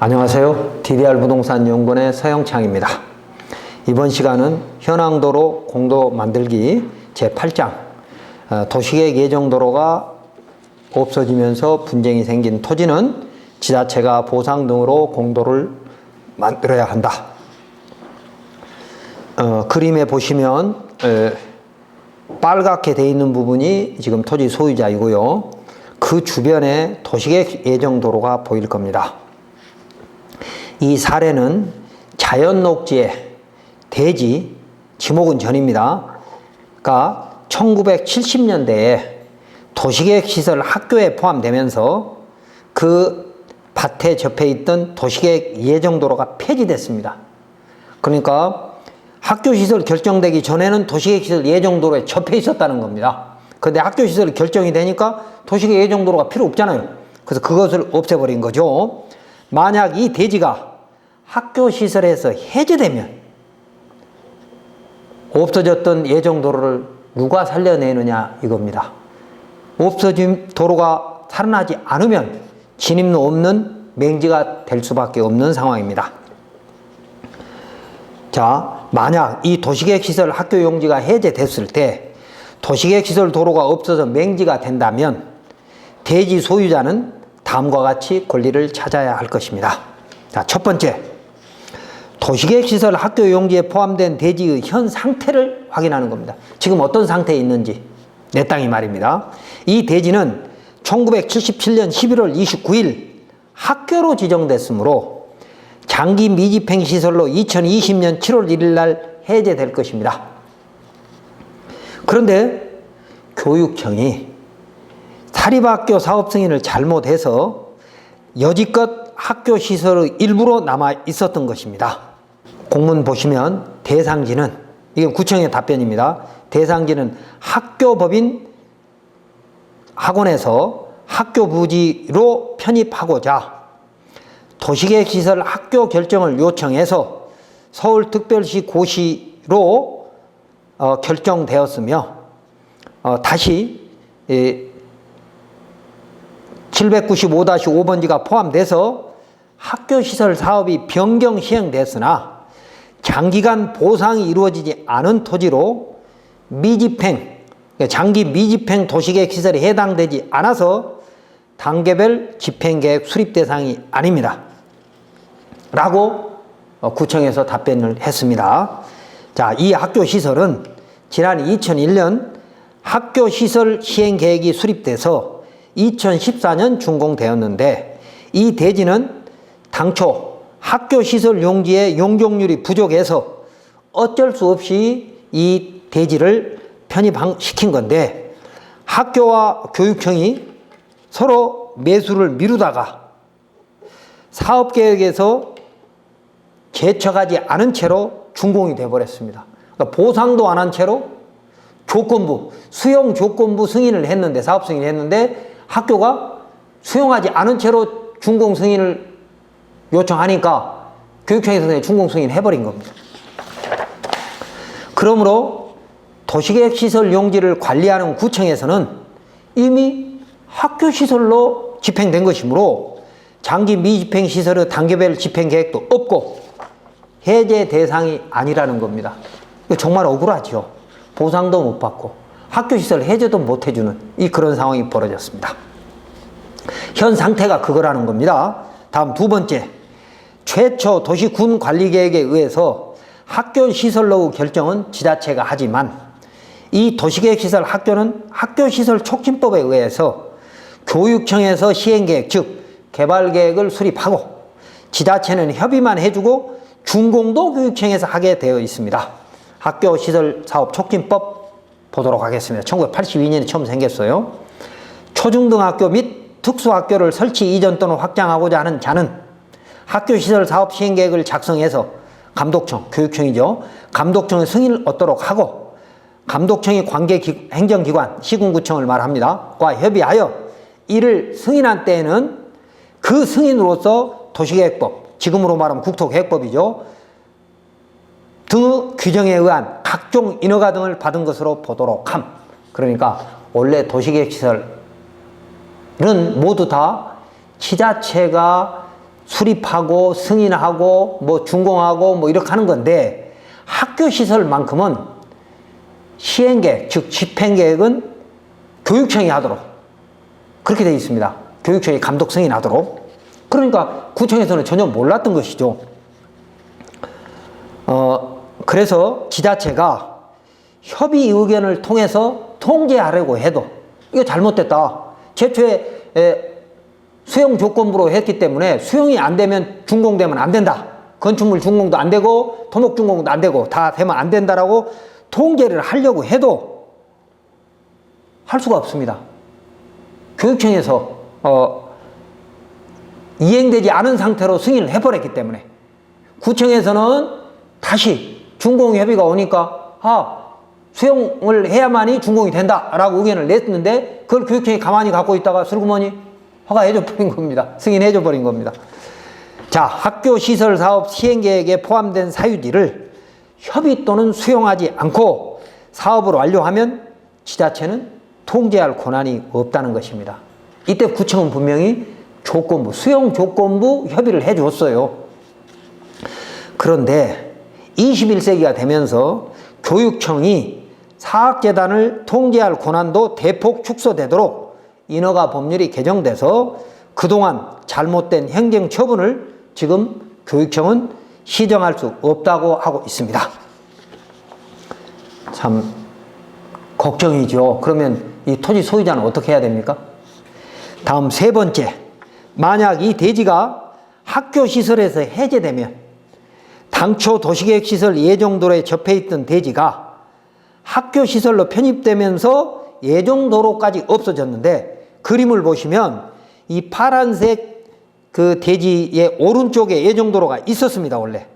안녕하세요. DDR부동산연구원의 서영창입니다. 이번 시간은 현황도로 공도 만들기 제8장 도시계획 예정도로가 없어지면서 분쟁이 생긴 토지는 지자체가 보상 등으로 공도를 만들어야 한다. 그림에 보시면 빨갛게 되어 있는 부분이 지금 토지 소유자이고요. 그 주변에 도시계획 예정도로가 보일 겁니다. 이 사례는 자연녹지의 대지, 지목은 전입니다. 그러니까 1970년대에 도시계획시설 학교에 포함되면서 그 밭에 접해 있던 도시계획 예정도로가 폐지됐습니다. 그러니까 학교시설 결정되기 전에는 도시계획시설 예정도로에 접해 있었다는 겁니다. 그런데 학교시설이 결정이 되니까 도시계획 예정도로가 필요 없잖아요. 그래서 그것을 없애버린 거죠. 만약 이 대지가 학교시설에서 해제되면 없어졌던 예정도로를 누가 살려내느냐 이겁니다. 없어진 도로가 살아나지 않으면 진입로 없는 맹지가 될 수밖에 없는 상황입니다. 자, 만약 이 도시계획시설 학교 용지가 해제됐을 때 도시계획시설 도로가 없어서 맹지가 된다면 대지 소유자는 다음과 같이 권리를 찾아야 할 것입니다. 자, 첫 번째, 도시계획시설 학교 용지에 포함된 대지의 현 상태를 확인하는 겁니다. 지금 어떤 상태에 있는지, 내 땅이 말입니다. 이 대지는 1977년 11월 29일 학교로 지정됐으므로 장기 미집행 시설로 2020년 7월 1일 날 해제될 것입니다. 그런데 교육청이 사립학교 사업 승인을 잘못해서 여지껏 학교 시설의 일부로 남아 있었던 것입니다. 공문 보시면 대상지는, 이게 구청의 답변입니다. 대상지는 학교법인 학원에서 학교 부지로 편입하고자 도시계획시설 학교 결정을 요청해서 서울특별시 고시로 결정되었으며 다시 795-5번지가 포함돼서 학교시설 사업이 변경 시행됐으나 장기간 보상이 이루어지지 않은 토지로 미집행, 장기 미집행 도시계획시설에 해당되지 않아서 단계별 집행계획 수립 대상이 아닙니다. 라고 구청에서 답변을 했습니다. 자, 이 학교시설은 지난 2001년 학교시설 시행계획이 수립돼서 2014년 준공되었는데 이 대지는 당초 학교시설 용지의 용적률이 부족해서 어쩔 수 없이 이 대지를 편입시킨 건데 학교와 교육청이 서로 매수를 미루다가 사업계획에서 제쳐가지 않은 채로 준공이 되어버렸습니다. 그러니까 보상도 안 한 채로 조건부, 수용 조건부 승인을 했는데, 사업 승인을 했는데 학교가 수용하지 않은 채로 준공 승인을 요청하니까 교육청에서 그냥 준공 승인을 해버린 겁니다. 그러므로 도시계획시설 용지를 관리하는 구청에서는 이미 학교시설로 집행된 것이므로 장기 미집행시설의 단계별 집행계획도 없고 해제 대상이 아니라는 겁니다. 이거 정말 억울하죠. 보상도 못 받고 학교시설 해제도 못 해주는 그런 상황이 벌어졌습니다. 현 상태가 그거라는 겁니다. 다음 두 번째, 최초 도시군 관리계획에 의해서 학교시설로 결정은 지자체가 하지만 이 도시계획시설 학교는 학교시설 촉진법에 의해서 교육청에서 시행계획, 즉 개발계획을 수립하고 지자체는 협의만 해주고 준공도 교육청에서 하게 되어 있습니다. 학교시설 사업 촉진법 보도록 하겠습니다. 1982년에 처음 생겼어요. 초중등학교 및 특수학교를 설치 이전 또는 확장하고자 하는 자는 학교시설 사업 시행계획을 작성해서 감독청, 교육청이죠. 감독청의 승인을 얻도록 하고 감독청이 관계 행정기관, 시군구청을 말합니다. 과 협의하여 이를 승인한 때에는 그 승인으로서 도시계획법, 지금으로 말하면 국토계획법이죠. 등의 규정에 의한 각종 인허가 등을 받은 것으로 보도록 함. 그러니까 원래 도시계획시설은 모두 다 지자체가 수립하고 승인하고 뭐 준공하고 뭐 이렇게 하는 건데, 학교 시설만큼은 시행계획, 즉 집행계획은 교육청이 하도록 그렇게 되어 있습니다. 교육청이 감독 승인하도록. 그러니까 구청에서는 전혀 몰랐던 것이죠. 그래서 지자체가 협의 의견을 통해서 통제하려고 해도 이거 잘못됐다. 최초에 수용 조건부로 했기 때문에 수용이 안 되면 준공되면 안 된다. 건축물 준공도 안 되고 토목 준공도 안 되고 다 되면 안 된다라고 통제를 하려고 해도 할 수가 없습니다. 교육청에서 이행되지 않은 상태로 승인을 해버렸기 때문에 구청에서는 다시 준공 협의가 오니까 수용을 해야만이 준공이 된다라고 의견을 냈는데, 그걸 교육청이 가만히 갖고 있다가 슬그머니 허가해줘 버린 겁니다. 승인해줘 버린 겁니다. 자, 학교시설사업 시행계획에 포함된 사유지를 협의 또는 수용하지 않고 사업을 완료하면 지자체는 통제할 권한이 없다는 것입니다. 이때 구청은 분명히 조건부, 수용 조건부 협의를 해줬어요. 그런데 21세기가 되면서 교육청이 사학재단을 통제할 권한도 대폭 축소되도록 인허가 법률이 개정돼서 그동안 잘못된 행정처분을 지금 교육청은 시정할 수 없다고 하고 있습니다. 참 걱정이죠. 그러면 이 토지 소유자는 어떻게 해야 됩니까? 다음 세 번째, 만약 이 대지가 학교시설에서 해제되면 당초 도시계획시설 예정도로에 접해있던 대지가 학교시설로 편입되면서 예정도로까지 없어졌는데, 그림을 보시면 이 파란색 그 대지의 오른쪽에 예정도로가 있었습니다. 원래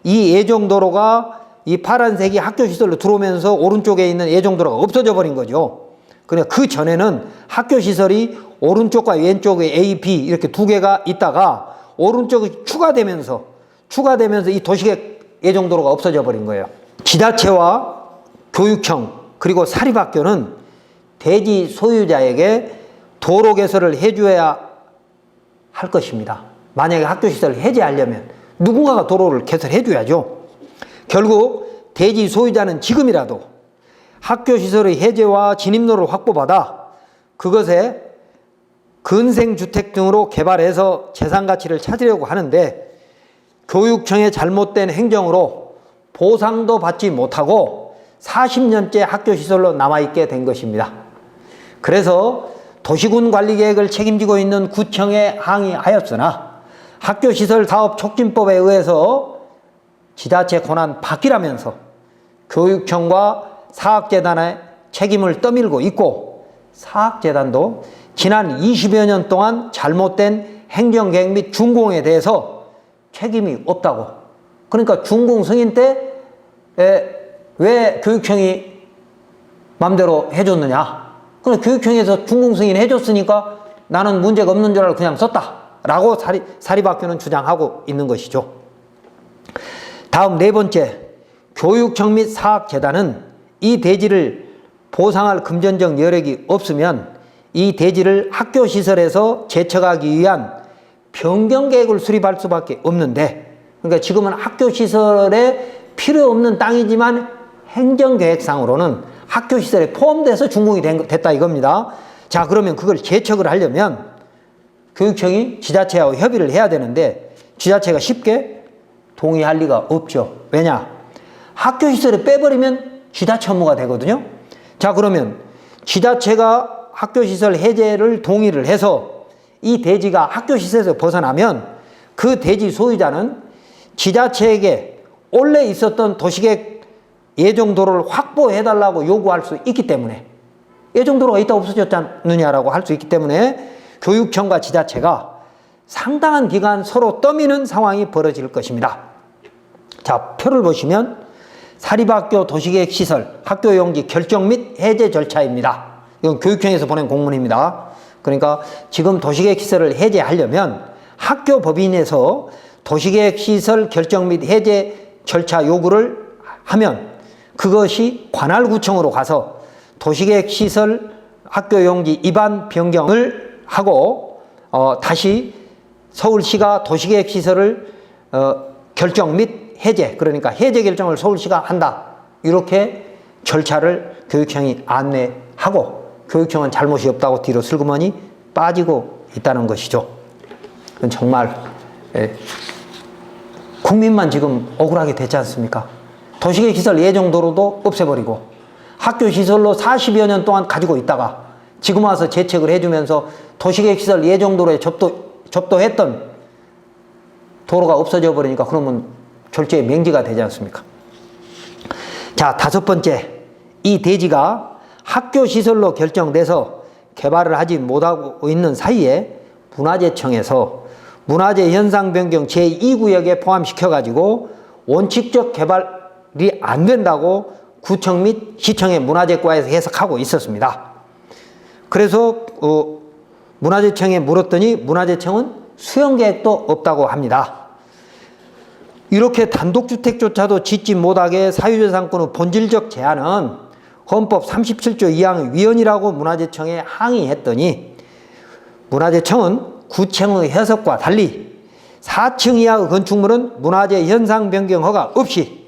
이 예정도로가 이 파란색이 학교시설로 들어오면서 오른쪽에 있는 예정도로가 없어져 버린 거죠. 그러니까 그 전에는 학교시설이 오른쪽과 왼쪽에 A, B 이렇게 두 개가 있다가 오른쪽이 추가되면서 이 도시계획 예정도로가 없어져 버린 거예요. 지자체와 교육청 그리고 사립학교는 대지 소유자에게 도로 개설을 해줘야 할 것입니다. 만약에 학교시설을 해제하려면 누군가가 도로를 개설해 줘야죠. 결국 대지 소유자는 지금이라도 학교시설의 해제와 진입로를 확보받아 그것에 근생주택 등으로 개발해서 재산가치를 찾으려고 하는데, 교육청의 잘못된 행정으로 보상도 받지 못하고 40년째 학교시설로 남아있게 된 것입니다. 그래서 도시군 관리계획을 책임지고 있는 구청에 항의하였으나 학교시설 사업 촉진법에 의해서 지자체 권한 바뀌라면서 교육청과 사학재단의 책임을 떠밀고 있고, 사학재단도 지난 20여 년 동안 잘못된 행정계획 및 준공에 대해서 책임이 없다고. 그러니까 준공 승인 때 왜 교육청이 맘대로 해줬느냐. 그럼 교육청에서 준공 승인 해줬으니까 나는 문제가 없는 줄 알고 그냥 썼다 라고 사립학교는 주장하고 있는 것이죠. 다음 네 번째, 교육청 및 사학재단은 이 대지를 보상할 금전적 여력이 없으면 이 대지를 학교시설에서 재척하기 위한 변경계획을 수립할 수밖에 없는데, 그러니까 지금은 학교시설에 필요 없는 땅이지만 행정계획상으로는 학교시설에 포함돼서 준공이 됐다 이겁니다. 자, 그러면 그걸 재척을 하려면 교육청이 지자체하고 협의를 해야 되는데 지자체가 쉽게 동의할 리가 없죠. 왜냐? 학교시설에 빼버리면 지자체 업무가 되거든요. 자, 그러면 지자체가 학교시설 해제를 동의를 해서 이 대지가 학교시설에서 벗어나면 그 대지 소유자는 지자체에게 원래 있었던 도시계획 예정도로를 확보해달라고 요구할 수 있기 때문에, 예정도로가 있다 없어졌지 않느냐라고 할 수 있기 때문에 교육청과 지자체가 상당한 기간 서로 떠미는 상황이 벌어질 것입니다. 자, 표를 보시면 사립학교 도시계획시설 학교용지 결정 및 해제 절차입니다. 이건 교육청에서 보낸 공문입니다. 그러니까 지금 도시계획시설을 해제하려면 학교법인에서 도시계획시설 결정 및 해제 절차 요구를 하면 그것이 관할구청으로 가서 도시계획시설 학교용지 입안 변경을 하고 다시 서울시가 도시계획 시설을 결정 및 해제, 그러니까 해제 결정을 서울시가 한다. 이렇게 절차를 교육청이 안내하고 교육청은 잘못이 없다고 뒤로 슬그머니 빠지고 있다는 것이죠. 그건 정말 국민만 지금 억울하게 됐지 않습니까? 도시계획 시설 예정도로도 없애버리고 학교 시설로 40여 년 동안 가지고 있다가 지금 와서 재책을 해주면서 도시계획 시설 예정도로에 접도했던 도로가 없어져 버리니까 그러면 졸지에 명지가 되지 않습니까? 자, 다섯 번째, 이 대지가 학교 시설로 결정돼서 개발을 하지 못하고 있는 사이에 문화재청에서 문화재 현상 변경 제2구역에 포함시켜가지고 원칙적 개발이 안 된다고 구청 및 시청의 문화재과에서 해석하고 있었습니다. 그래서 문화재청에 물었더니 문화재청은 수용계획도 없다고 합니다. 이렇게 단독주택조차도 짓지 못하게 사유재산권의 본질적 제한은 헌법 37조 2항의 위헌이라고 문화재청에 항의했더니 문화재청은 구청의 해석과 달리 4층 이하의 건축물은 문화재 현상 변경 허가 없이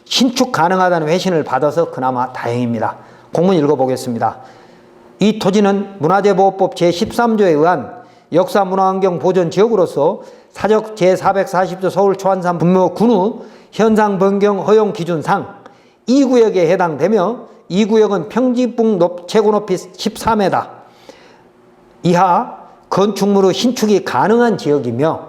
신축 가능하다는 회신을 받아서 그나마 다행입니다. 공문 읽어보겠습니다. 이 토지는 문화재보호법 제13조에 의한 역사문화환경 보존지역으로서 사적 제440조 서울 초안산 분묘군의 현상 변경 허용 기준상 2구역에 해당되며 이 구역은 평지북 최고 높이 14m 이하 건축물의 신축이 가능한 지역이며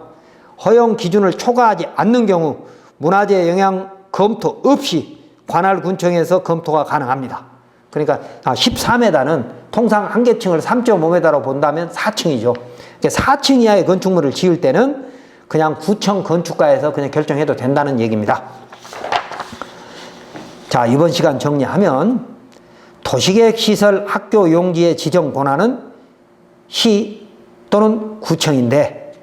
허용 기준을 초과하지 않는 경우 문화재 영향 검토 없이 관할 군청에서 검토가 가능합니다. 그러니까 14m는 통상 한 개층을 3.5m로 본다면 4층이죠. 4층 이하의 건축물을 지을 때는 그냥 구청 건축가에서 그냥 결정해도 된다는 얘기입니다. 자, 이번 시간 정리하면 도시계획 시설 학교 용지의 지정 권한은 시 또는 구청인데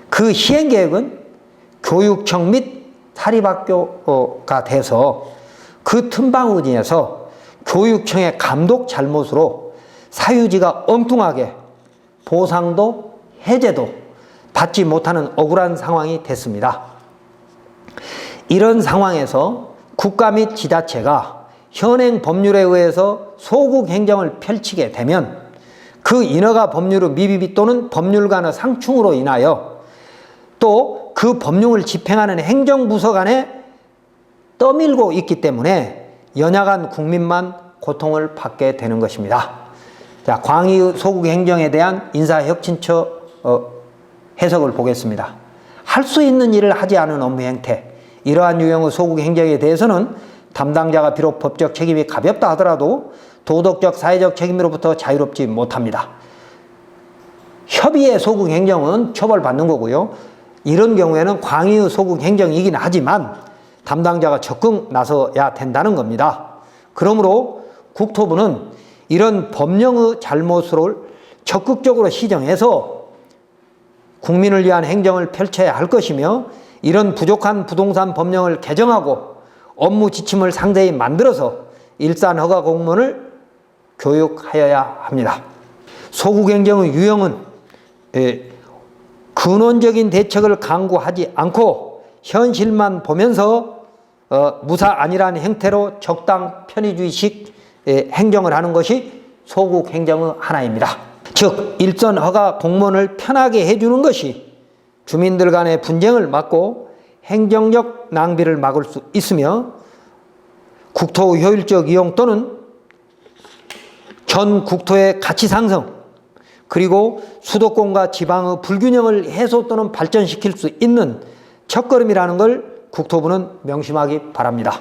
그 시행계획은 교육청 및 사립학교가 돼서 그 틈바구니에서 교육청의 감독 잘못으로 사유지가 엉뚱하게 보상도 해제도 받지 못하는 억울한 상황이 됐습니다. 이런 상황에서 국가 및 지자체가 현행 법률에 의해서 소극 행정을 펼치게 되면 그 인허가 법률의 미비비 또는 법률간의 상충으로 인하여 또 그 법령을 집행하는 행정부서 간에 떠밀고 있기 때문에 연약한 국민만 고통을 받게 되는 것입니다. 자, 광의 소극 행정에 대한 인사혁신처 해석을 보겠습니다. 할 수 있는 일을 하지 않은 업무 행태, 이러한 유형의 소극 행정에 대해서는 담당자가 비록 법적 책임이 가볍다 하더라도 도덕적 사회적 책임으로부터 자유롭지 못합니다. 협의의 소극 행정은 처벌받는 거고요. 이런 경우에는 광의의 소극 행정이긴 하지만 담당자가 적극 나서야 된다는 겁니다. 그러므로 국토부는 이런 법령의 잘못을 적극적으로 시정해서 국민을 위한 행정을 펼쳐야 할 것이며 이런 부족한 부동산 법령을 개정하고 업무 지침을 상세히 만들어서 일산 허가 공무원을 교육하여야 합니다. 소극 행정의 유형은 근원적인 대책을 강구하지 않고 현실만 보면서 무사 안일한 형태로 적당 편의주의식 행정을 하는 것이 소극 행정의 하나입니다. 즉 일선 허가 공무원을 편하게 해주는 것이 주민들 간의 분쟁을 막고 행정적 낭비를 막을 수 있으며 국토 효율적 이용 또는 전 국토의 가치 상승 그리고 수도권과 지방의 불균형을 해소 또는 발전시킬 수 있는 첫걸음이라는 걸 국토부는 명심하기 바랍니다.